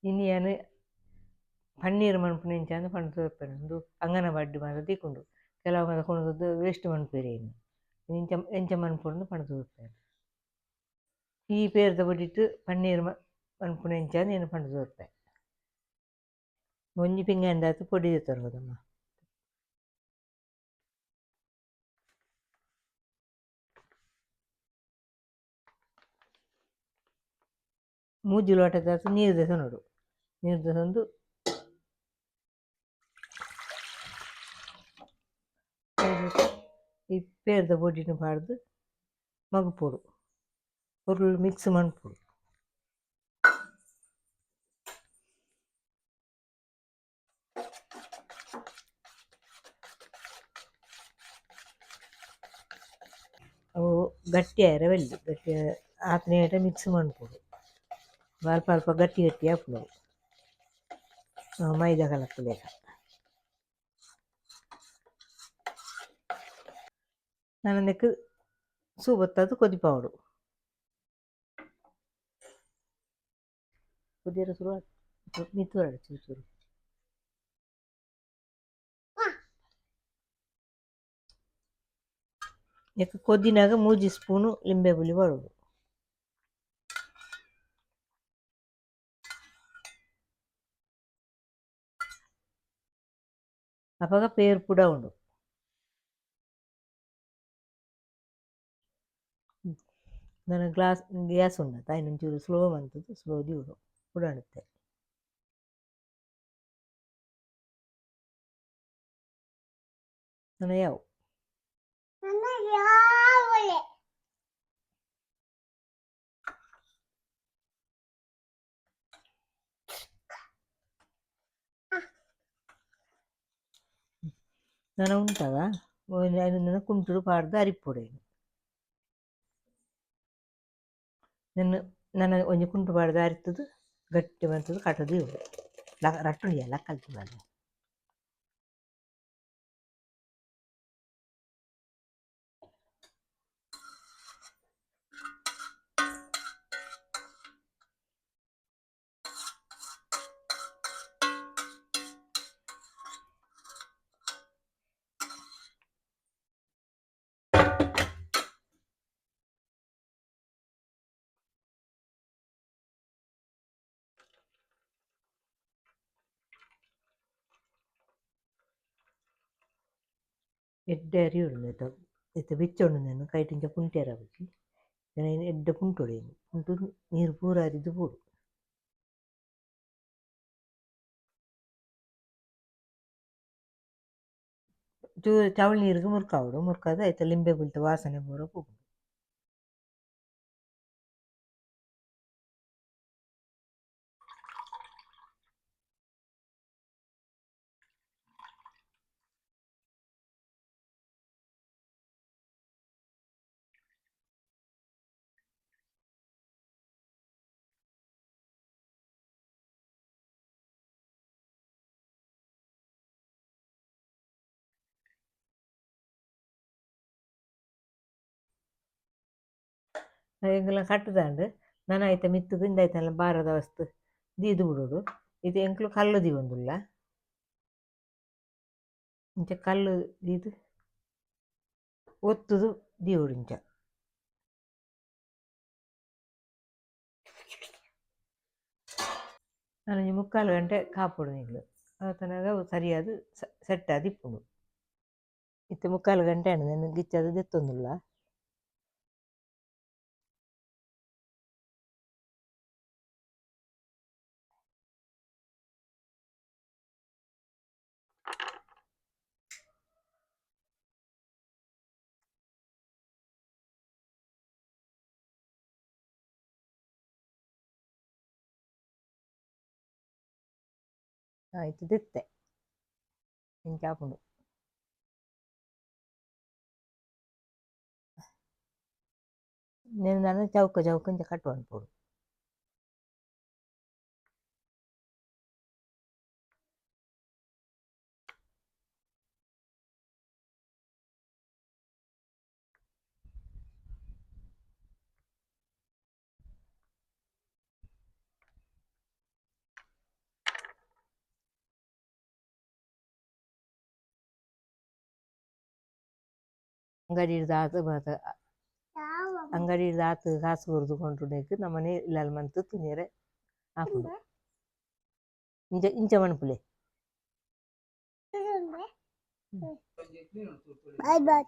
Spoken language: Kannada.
ಇನ್ನು ಏನು ಪನ್ನೀರ್ ಮನ್ಪುನ ಇಂಚಾಂದು ಪಂಡ ತೋರ್ಪೇನೆ ಒಂದು ಅಂಗನವಾಡಿ ಮಾತ ತಿಕ್ಕೊಂಡು ಕೆಲವು ಮಾತ ಕೊಣದು ವೇಸ್ಟ್ ಮನ್ಪೇರಿ ಏನು ಇಂಚ ಎಂಚ ಮನ್ಪುಂಡು ಪಂಡ ತೋರ್ಪೇನೆ ಈ ಪೇರ್ದ ಬಡಿಟ್ಟು ಪನ್ನೀರ್ ಮನ್ಪುನ ಇಂಚಾಂದು ಏನು ಪಂಡ ತೋರ್ಪೆ ಒಂಜಿ ಪಿಂಗಾಂಡಾತು ಪೊಡಿ ತರೋದಮ್ಮ ಮೂಜಿ ಲೋಟದಾತು ನೀರು ದಸ ನೋಡು ನೀರು ದಸಂದು ಈ ಪೇರ್ದ ಪೊಡಿನ ಪಾಡ್ದು ಮಗುಪೊಡು ಉರುಳು ಮಿಕ್ಸ್ ಮನ್ಪೊಡು ಅವು ಗಟ್ಟಿ ಆಯರೆ ಬೆಳ್ಳಿ ಗಟ್ಟಿ ಆತನೇಟ ಮಿಕ್ಸ್ ಮನ್ಪೊಡು ಅಲ್ಪ ಅಲ್ಪ ಗಟ್ಟಿ ಗಟ್ಟಿ ಹಾಕ್ಲು ಮೈದಾ ಕಲಕ್ಕುಲೆಕ ನನಂದಕ್ಕೆ ಸೂಬತ್ತದು ಕೊದಿಪಾವಡು ಕುದಿಯರ ಶುರು ಮಿತ್ತುವರಡು ಚೂರು ಚೂರು ಯಾಕೆ ಕೊದ್ದಿನಾಗ 3 ಸ್ಪೂನು ಲಿಂಬೆ ಹುಳಿ ಬರೋದು ಅವಾಗ ಪೇರು ಪುಡ ಉಂಡು ನನ್ನ ಗ್ಯಾಸ್ ಉಂಡ ತಾಯಿ ಒಂಚೂರು ಸ್ಲೋ ಮಂತದ್ದು ಸ್ಲೋ ದಿವಡು ಪುಡಾಡುತ್ತೆ ನನ್ನ ಯಾವ ನನ್ನ ಉಂಟವ ನನ್ನ ಕುಂಟುಡು ಪಾಡ್ದು ಅರಿಪೊಡೇನು ನನ್ನ ಒಂಜಿ ಕುಂಟು ಪಾಡ್ದು ಅರಿತದು ಗಟ್ಟಿ ಬಂತದ್ದು ಕಟ್ಟದು ಇವು ರಟ್ಟುಂಡಿಯಲ್ಲ ಕಲ್ತು ಬಂದ ಎಡ್ಡೆ ಅರಿಯುಡು ಇತ್ತ ಬಿಚ್ಚೊಂಡು ನಾನು ಕೈಟಿಂಚ ಪುಂಟೆರ ಬುಜಿ ಎಡ್ಡೆ ಪುಂಟೊಡೇನು ಪುಂಟು ನೀರು ಪೂರ ಅರಿದು ಪೂಡು ಚೂರು ಚವಳಿ ನೀರಿಗೆ ಮುರ್ಕಾವಡು ಮುರ್ಕಾದ ಆಯ್ತು ಲಿಂಬೆ ಬುಲ್ತ ವಾಸನೆ ಪೂರ ಪೂಡು ಎಂಕಲ್ನ ಕಟ್ಟುದಾಂಡು ನಾನು ಆಯ್ತ ಮಿತ್ತುಗು ಇಂದಾಯ್ತಲ್ಲ ಬಾರದ ವಸ್ತು ದೀದು ಬಿಡೋಡು ಇದು ಎಂಕ್ಲು ಕಲ್ಲು ದೀವೊಂದುಲ್ಲ ಇಂಚ ಕಲ್ಲು ದೀದು ಒತ್ತುದು ದೀವೊಡು ಇಂಚ ನಾನು 3/4 ಗಂಟೆ ಕಾಪುಡು ನಿಗ್ಲು ಆತನಾಗ ಸರಿಯಾದ ಸೆಟ್ ಆದಿ ಇಪ್ಪುಂಡು ಇತ್ತೆ 3/4 ಗಂಟೆ ಆಂಡು ನಾನು ಗಿಚ್ಚದು ದೆತ್ತೊಂದುಲ್ಲ ಆಯ್ತು ದೆತ್ತೆ ಇಂಚ ಆಪುಂಡು ನಾನು ಚೌಕ ಚೌಕ ಇಂಚ ಕಟ್ ಮನ್ಪೊಡು ಅಂಗಡಿ ಹಿಡ್ದು ಆತು ಮತ್ತು ಅಂಗಡಿ ಹಿಡ್ದು ಆತು ಕಾಸು ಕೊರ್ದು ಕೊಂಡುನೆಕ್ ನಮ್ಮನೆ ಇಲ್ಲಲ್ ಮಂತು ತಿನ್ನಿರೆ ಹಾಕುದು ಇಂಚ ಇಂಚ ಮನ್ಪುಲೆ ಬಾಯ್ ಬಾಯ್.